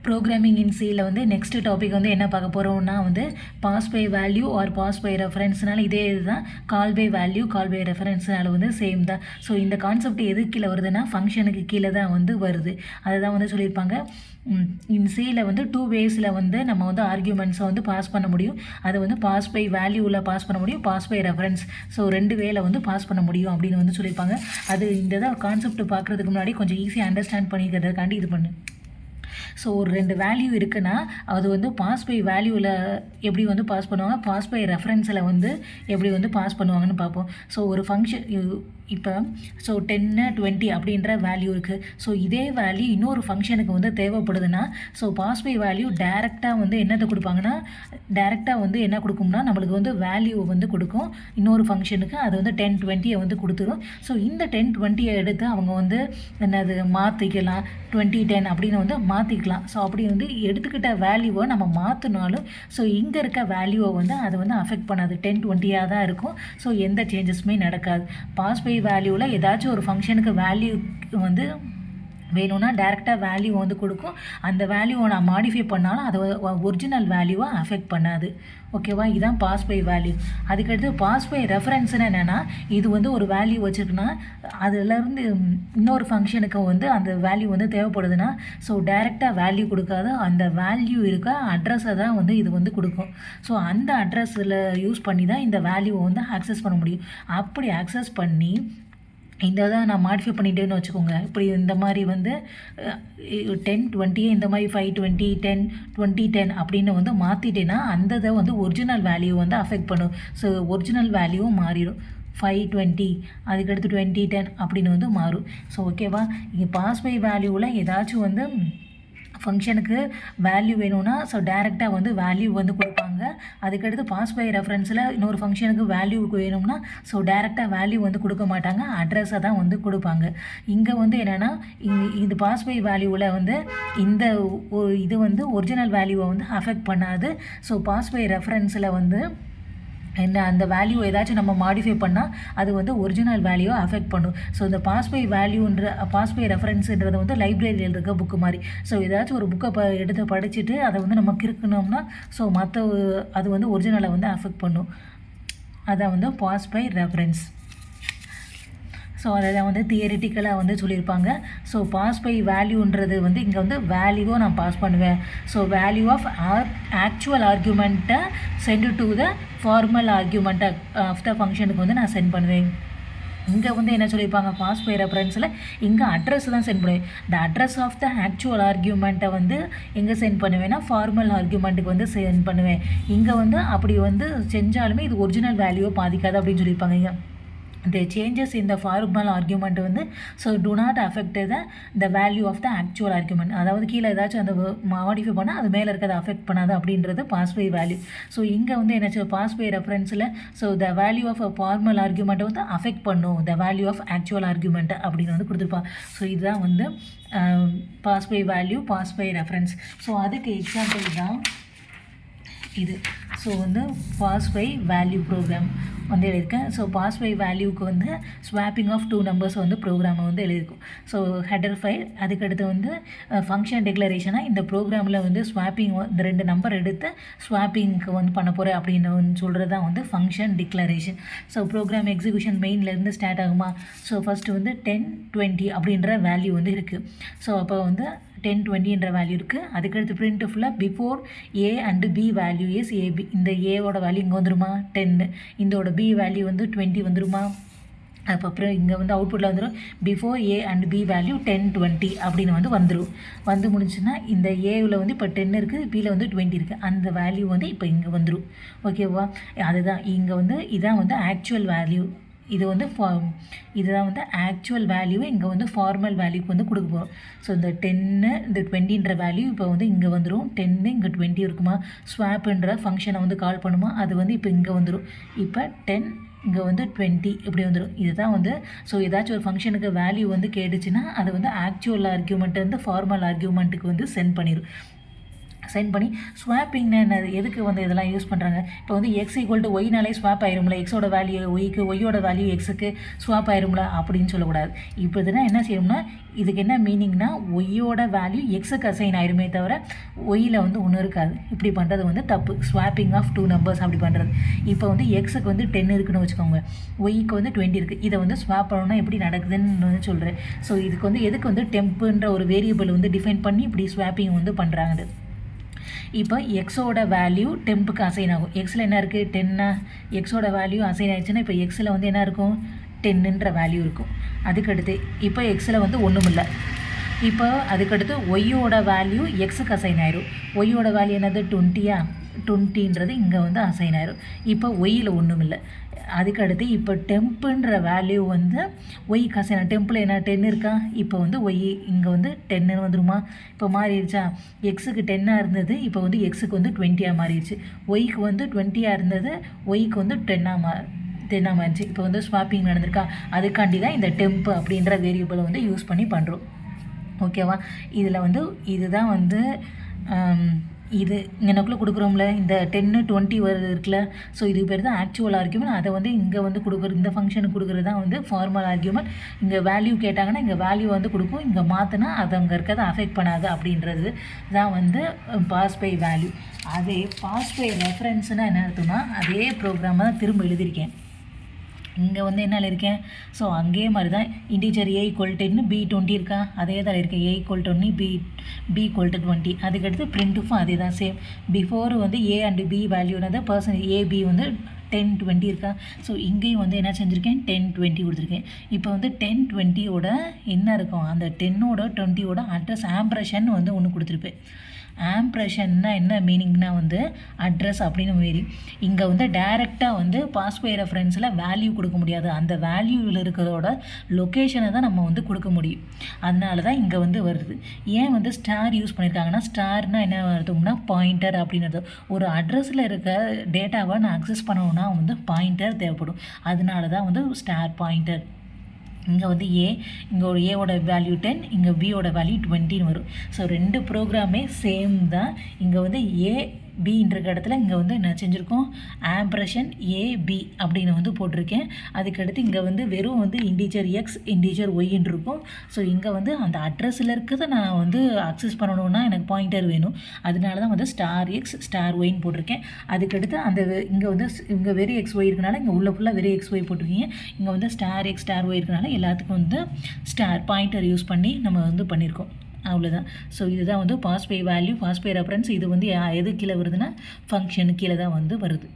Programming இன் சியில் வந்து next topic வந்து என்ன பார்க்க போகிறோம்னா வந்து pass by value or pass by ரெஃபரன்ஸ்னால இதே இதுதான். Call by value call by ரெஃபரன்ஸ்னால வந்து சேம் தான். ஸோ இந்த கான்செப்ட் எது கீழே வருதுன்னா ஃபங்க்ஷனுக்கு கீழே தான் வந்து வருது. அதுதான் வந்து சொல்லியிருப்பாங்க. இன் சியில் வந்து 2 வேஸில் வந்து நம்ம வந்து ஆர்கியூமெண்ட்ஸை வந்து பாஸ் பண்ண முடியும். அது வந்து பாஸ் பை வேல்யூவில் பாஸ் பண்ண முடியும், பாஸ் பை ரெஃபரன்ஸ். ஸோ 2 வேல வந்து பாஸ் பண்ண முடியும் அப்படின்னு வந்து சொல்லியிருப்பாங்க. அது இந்த தான் கான்செப்ட் பார்க்குறதுக்கு முன்னாடி கொஞ்சம் ஈஸியாக அண்டர்ஸ்டாண்ட் பண்ணிக்கிறதுக்காண்டி இது பண்ணு. ஸோ ஒரு 2 வேல்யூ இருக்குன்னா அது வந்து பாஸ் பை வேல்யூவில் எப்படி வந்து பாஸ் பண்ணுவாங்க, பாஸ் பை ரெஃபரன்ஸில் வந்து எப்படி வந்து பாஸ் பண்ணுவாங்கன்னு பார்ப்போம். ஸோ ஒரு ஃபங்க்ஷன் இப்போ 10 20 அப்படின்ற வேல்யூ இருக்குது. ஸோ இதே வேல்யூ இன்னொரு ஃபங்க்ஷனுக்கு வந்து தேவைப்படுதுன்னா ஸோ பாஸ் பை வேல்யூ டேரெக்டாக வந்து என்னத்தை கொடுப்பாங்கன்னா டேரெக்டாக வந்து என்ன கொடுக்கும்னா நம்மளுக்கு வந்து வேல்யூவை வந்து கொடுக்கும் இன்னொரு ஃபங்க்ஷனுக்கு. அது வந்து 10 20 வந்து கொடுத்துரும். ஸோ இந்த 10 20 எடுத்து அவங்க வந்து என்னது மாற்றிக்கலாம், 20 10 அப்படின்னு வந்து மாற்றிக்கலாம். ஸோ அப்படி வந்து எடுத்துக்கிட்ட வேல்யூவை நம்ம மாற்றினாலும் ஸோ இங்கே இருக்க வேல்யூவை வந்து அதை வந்து அஃபெக்ட் பண்ணாது, 10 20 தான் இருக்கும். ஸோ எந்த சேஞ்சஸுமே நடக்காது. பாஸ் பை வேல்யூவில் ஏதாச்சும் ஒரு ஃபங்க்ஷனுக்கு வேல்யூ வந்து வேணும்னா டேரெக்டாக வேல்யூ வந்து கொடுக்கும். அந்த வேல்யூவை நான் மாடிஃபை பண்ணாலும் அது ஒரிஜினல் வேல்யூவை அஃபெக்ட் பண்ணாது. ஓகேவா? இதுதான் பாஸ் பை வேல்யூ. அதுக்கடுத்து பாஸ் பை ரெஃபரன்ஸ்னு என்னென்னா இது வந்து ஒரு வேல்யூ வச்சுருக்குன்னா அதுலேருந்து இன்னொரு ஃபங்க்ஷனுக்கு வந்து அந்த வேல்யூ வந்து தேவைப்படுதுன்னா ஸோ டேரெக்டாக வேல்யூ கொடுக்காது, அந்த வேல்யூ இருக்க அட்ரஸை தான் வந்து இது வந்து கொடுக்கும். ஸோ அந்த அட்ரஸில் யூஸ் பண்ணி தான் இந்த வேல்யூவை வந்து ஆக்சஸ் பண்ண முடியும். அப்படி ஆக்சஸ் பண்ணி இந்த தான் நான் மாடிஃபை பண்ணிட்டேன்னு வச்சுக்கோங்க. இப்படி இந்த மாதிரி வந்து 10 20 இந்த மாதிரி 5 20 10 20 10 அப்படின்னு வந்து மாற்றிட்டேன்னா அந்த இதை வந்து ஒரிஜினல் வேல்யூ வந்து அஃபெக்ட் பண்ணும். ஸோ ஒரிஜினல் வேல்யூவும் மாறிடும். 5 20 அதுக்கடுத்து 20 10 அப்படின்னு வந்து மாறும். ஸோ ஓகேவா? இங்கே பாஸ் பை வேல்யூவில் ஏதாச்சும் வந்து ஃபங்க்ஷனுக்கு வேல்யூ வேணும்னா ஸோ டேரெக்டாக வந்து வேல்யூ வந்து கொடுப்பாங்க. அதுக்கடுத்து பாஸ் பை ரெஃபரன்ஸில் இன்னொரு ஃபங்க்ஷனுக்கு வேல்யூ வேணும்னா ஸோ டேரெக்டாக வேல்யூ வந்து கொடுக்க மாட்டாங்க, அட்ரஸை தான் வந்து கொடுப்பாங்க. இங்கே வந்து என்னென்னா இந்த பாஸ் பை வேல்யூவில் வந்து இந்த இது வந்து ஒரிஜினல் வேல்யூவை வந்து அஃபெக்ட் பண்ணாது. ஸோ பாஸ் பை ரெஃபரன்ஸில் வந்து என்ன அந்த வேல்யூ ஏதாச்சும் நம்ம மாடிஃபை பண்ணால் அது வந்து ஒரிஜினல் வேல்யூவை அஃபெக்ட் பண்ணும். ஸோ இந்த பாஸ் பை வேல்யூன்ற பாஸ் பை ரெஃபரன்ஸுன்றது வந்து லைப்ரரியில் இருக்க புக்கு மாதிரி. ஸோ ஏதாச்சும் ஒரு புக்கை எடுத்து படிச்சுட்டு அதை வந்து நம்ம கிறுக்கணும்னா ஸோ அது வந்து ஒரிஜினலை வந்து அஃபெக்ட் பண்ணும். அதான் வந்து பாஸ் பை ரெஃபரன்ஸ். ஸோ அதை தான் வந்து தியரிட்டிக்கலாக வந்து சொல்லியிருப்பாங்க. ஸோ பாஸ் பை வேல்யூன்றது வந்து இங்கே வந்து வேல்யூவை நான் பாஸ் பண்ணுவேன். ஸோ வேல்யூ ஆஃப் ஆக்சுவல் ஆர்கியூமெண்ட்டை சென்ட் டு த ஃபார்மல் ஆர்கியூமெண்ட்டை ஆஃப் த ஃபங்க்ஷனுக்கு வந்து நான் சென்ட் பண்ணுவேன். இங்கே வந்து என்ன சொல்லியிருப்பாங்க, பாஸ் பை ரெஃபரன்ஸில் இங்கே அட்ரஸ் தான் சென்ட் பண்ணுவேன். The address of the actual ஆர்கியூமெண்ட்டை வந்து எங்கே சென்ட் பண்ணுவேன்னா ஃபார்மல் ஆர்கியூமெண்ட்டுக்கு வந்து சென்ட் பண்ணுவேன். இங்கே வந்து அப்படி வந்து செஞ்சாலுமே இது ஒரிஜினல் வேல்யூவை பாதிக்காது அப்படின்னு சொல்லியிருப்பாங்க. இங்கே the changes in the formal argument வந்து so do not affect the value of the actual argument. அதாவது கீழே ஏதாச்சும் அந்த மாடிஃபை பண்ணால் அது மேலே இருக்கிறத அஃபெக்ட் பண்ணாது அப்படின்றது பாஸ் பை வேல்யூ. ஸோ இங்கே வந்து என்ன பாஸ் பை ரெஃபரன்ஸில் so the value of a formal ஆர்கியூமெண்ட்டை வந்து அஃபெக்ட் பண்ணும் the value of actual argument அப்படின்னு வந்து கொடுத்துருப்பாங்க. ஸோ இதுதான் வந்து pass by value, pass by reference. So அதுக்கு எக்ஸாம்பிள் தான் இது. ஸோ வந்து பாஸ் பை வேல்யூ ப்ரோக்ராம் வந்து எழுதியிருக்கேன். ஸோ பாஸ் பை வேல்யூக்கு வந்து ஸ்வாப்பிங் ஆஃப் 2 நம்பர்ஸ் வந்து ப்ரோக்ராமை வந்து எழுதியிருக்கும். ஸோ ஹெடர் ஃபைல், அதுக்கடுத்து வந்து ஃபங்க்ஷன் டிக்ளரேஷனாக இந்த ப்ரோக்ராமில் வந்து ஸ்வாப்பிங் இந்த 2 நம்பர் எடுத்து ஸ்வாப்பிங்க்கு வந்து பண்ண போகிறேன் அப்படின்னு வந்து சொல்கிறது தான் வந்து function declaration. So program execution மெயின்லேருந்து ஸ்டார்ட் ஆகுமா. ஸோ ஃபஸ்ட்டு வந்து 10 20 அப்படின்ற வேல்யூ வந்து இருக்குது. ஸோ அப்போ வந்து 10 20ன்ற வேல்யூ இருக்குது. அதுக்கடுத்து பிரிண்ட் ஃபுல்லாக before A and B value is AB. இந்த ஏவோட வேல்யூ இங்கே வந்துருமா 10, இதோட பி வேல்யூ வந்து 20 வந்துருமா. அப்போ அப்புறம் இங்கே வந்து அவுட்புட்டில் வந்துடும் before A and B value 10 20 அப்படின்னு வந்து வந்துடும். வந்து முடிஞ்சுன்னா இந்த ஏவில் வந்து இப்போ 10 இருக்குது, பியில் வந்து 20 இருக்குது, அந்த வேல்யூ வந்து இப்போ இங்கே வந்துடும். ஓகேவா? அதுதான் இங்கே வந்து இதான் வந்து ஆக்சுவல் வேல்யூ. இது வந்து இதுதான் வந்து ஆக்சுவல் வேல்யூவை இங்கே வந்து ஃபார்மல் வேல்யூக்கு வந்து கொடுக்க போகிறோம். ஸோ இந்த 10 இந்த 20ன்ற வேல்யூ இப்போ வந்து இங்கே வந்துடும். 10 இங்கே 20 இருக்குமா, ஸ்வாப்புன்ற ஃபங்க்ஷனை வந்து கால் பண்ணுமா, அது வந்து இப்போ இங்கே வந்துடும். இப்போ 10 இங்கே வந்து 20 இப்படி வந்துடும். இதுதான் வந்து ஸோ ஏதாச்சும் ஒரு ஃபங்க்ஷனுக்கு வேல்யூ வந்து கேட்டுச்சுன்னா அது வந்து ஆக்சுவல் ஆர்கியூமெண்ட் வந்து ஃபார்மல் ஆர்கியூமெண்ட்டுக்கு வந்து சென்ட் பண்ணிடும். சென்ட் பண்ணி ஸ்வாப்பிங்னா என்ன, எதுக்கு வந்து இதெல்லாம் யூஸ் பண்ணுறாங்க? இப்போ வந்து எக்ஸ் ஈக்குவல் டு ஒய்னாலே ஸ்வாப் ஆயிரும்ல, எக்ஸோட வேல்யூ ஒய்க்கு, ஒய்யோட வேல்யூ எக்ஸுக்கு ஸ்வாப் ஆயிரும்ல அப்படின்னு சொல்லக்கூடாது. இப்போ இதுனா என்ன செய்யணும்னா, இதுக்கு என்ன மீனிங்னா, ஒய்யோட வேல்யூ எக்ஸுக்கு அசைன் ஆயிருமே தவிர ஒய்யில் வந்து ஒன்றும் இருக்காது. இப்படி பண்ணுறது வந்து தப்பு. ஸ்வாப்பிங் ஆஃப் டூ நம்பர்ஸ் அப்படி பண்ணுறது. இப்போ வந்து எக்ஸுக்கு வந்து 10 இருக்குன்னு வச்சுக்கோங்க, ஒய்க்கு வந்து 20 இருக்குது. இதை வந்து ஸ்வாப் பண்ணணும்னா எப்படி நடக்குதுன்னு வந்து சொல்கிறேன். ஸோ இதுக்கு வந்து எதுக்கு வந்து டெம்புன்ற ஒரு வேரியபிள் வந்து டிஃபைன் பண்ணி இப்படி ஸ்வாப்பிங் வந்து பண்ணுறாங்க. இப்போ எக்ஸோட வேல்யூ டெம்புக்கு அசைன் ஆகும். எக்ஸில் என்ன இருக்குது, 10. எக்ஸோட வேல்யூ அசைன் ஆகிடுச்சுன்னா இப்போ எக்ஸில் வந்து என்ன இருக்கும், 10ன்ற வேல்யூ இருக்கும். அதுக்கடுத்து இப்போ எக்ஸில் வந்து ஒன்றும் இல்லை. இப்போ அதுக்கடுத்து ஒய்யோட வேல்யூ எக்ஸுக்கு அசைன் ஆயிரும். ஒய்யோட வேல்யூ என்னது, 20யா, 20ன்றது இங்கே வந்து அசைன் ஆயிரும். இப்போ ஒய்யில் ஒன்றும் இல்லை. அதுக்கடுத்து இப்போ டெம்புன்ற வேல்யூ வந்து ஒய்க்கு அசைன், டெம்பில் என்ன 10 இருக்கா, இப்போ வந்து ஒய் இங்கே வந்து 10 வந்துருமா, இப்போ மாறிடுச்சா. எக்ஸுக்கு 10 இருந்தது, இப்போ வந்து எக்ஸுக்கு வந்து 20 மாறிடுச்சு. ஒய்க்கு வந்து 20 இருந்தது, ஒய்க்கு வந்து 10 மாறிடுச்சு. இப்போ வந்து ஸ்வாப்பிங் நடந்திருக்கா. அதுக்காண்டி தான் இந்த டெம்ப் அப்படின்ற வேரியபிளை வந்து யூஸ் பண்ணி பண்ணுறோம். ஓகேவா. இதில் வந்து இதுதான் வந்து இது எனக்குள்ளே கொடுக்குறோம்ல, இந்த 10 20 வருது இருக்குல்ல. ஸோ இது பேர் தான் ஆக்சுவல் ஆர்கியூமெண்ட். அதை வந்து இங்கே வந்து கொடுக்குறது, இந்த ஃபங்க்ஷனுக்கு கொடுக்குறது தான் வந்து ஃபார்மல் ஆர்கியூமெண்ட். இங்கே வேல்யூ கேட்டாங்கன்னா இங்கே வேல்யூ வந்து கொடுக்கும், இங்கே மாற்றினா அது அங்கே இருக்கிறத அஃபெக்ட் பண்ணாது அப்படின்றது தான் வந்து பாஸ் பை வேல்யூ. அதே பாஸ் பை ரெஃபரன்ஸ்னால் என்ன அர்த்தம்னா, அதே ப்ரோக்ராமை தான் திரும்ப எழுதியிருக்கேன். இங்கே வந்து என்ன இருக்கேன், ஸோ அங்கேயே மாதிரி தான் இன்டீஜர் a = 10 b 20 இருக்கா, அதே தான் இருக்கேன். a = 10 b = 20. அதுக்கடுத்து பிரிண்ட்ஃபும் அதே தான் சேம். பிஃபோர் வந்து a அண்ட் b வேல்யூனது பர்சன் a b வந்து 10 20 இருக்கா. ஸோ இங்கேயும் வந்து என்ன செஞ்சுருக்கேன், 10 20 கொடுத்துருக்கேன். இப்போ வந்து 10 20யோட என்ன இருக்கும், அந்த 10ஓட 20யோட அட்ரஸ் ஆம்ப்ரஷன் வந்து ஒன்று கொடுத்துருப்பேன். ஆம்ப்ரஷன்னா என்ன மீனிங்னா வந்து அட்ரஸ் அப்படின்னு மீறி இங்கே வந்து டைரெக்டாக வந்து பாஸ் பை ரெஃபரன்ஸில் வேல்யூ கொடுக்க முடியாது. அந்த வேல்யூவில் இருக்கிறதோட லொக்கேஷனை தான் நம்ம வந்து கொடுக்க முடியும். அதனால தான் இங்கே வந்து வருது. ஏன் வந்து ஸ்டார் யூஸ் பண்ணியிருக்காங்கன்னா, ஸ்டார்னால் என்ன அர்த்தம்னா பாயிண்டர் அப்படின்னு அர்த்தம். ஒரு அட்ரஸில் இருக்க டேட்டாவை நான் அக்சஸ் பண்ணணுன்னா வந்து பாயிண்டர் தேவைப்படும். அதனால தான் வந்து ஸ்டார் பாயிண்டர். இங்கே வந்து இங்கே ஒரு ஏவோட வேல்யூ 10, இங்கே பியோட வேல்யூ 20 வரும். ஸோ ரெண்டு ப்ரோக்ராமே சேம் தான். இங்கே வந்து பின்ற இடத்துல இங்கே வந்து என்ன செஞ்சுருக்கோம், ஆம்ப்ரஷன் AB அப்படின்னு வந்து போட்டிருக்கேன். அதுக்கடுத்து இங்கே வந்து வெறும் வந்து இன்டீஜர் எக்ஸ் இன்டீஜர் ஒய்ன்னு இருக்கும். ஸோ இங்கே வந்து அந்த அட்ரஸில் இருக்கிறத நான் வந்து அக்சஸ் பண்ணணுன்னா எனக்கு பாயிண்டர் வேணும். அதனால தான் வந்து ஸ்டார் எக்ஸ் ஸ்டார் ஒய்ன்னு போட்டிருக்கேன். அதுக்கடுத்து அந்த இங்கே வந்து இங்கே வெறும் எக்ஸ் ஒய் இருக்கனால இங்கே உள்ள ஃபுல்லாக வெறும் எக்ஸ் ஒய் போட்டிருக்கீங்க. இங்கே வந்து ஸ்டார் எக்ஸ் ஸ்டார் ஒய் இருக்கனால எல்லாத்துக்கும் வந்து ஸ்டார் பாயிண்டர் யூஸ் பண்ணி நம்ம வந்து பண்ணியிருக்கோம். அவ்வளோதான். ஸோ இதுதான் வந்து pass by value, pass by reference. இது வந்து எது கீழே வருதுன்னா ஃபங்க்ஷனு கீழே தான் வந்து வருது.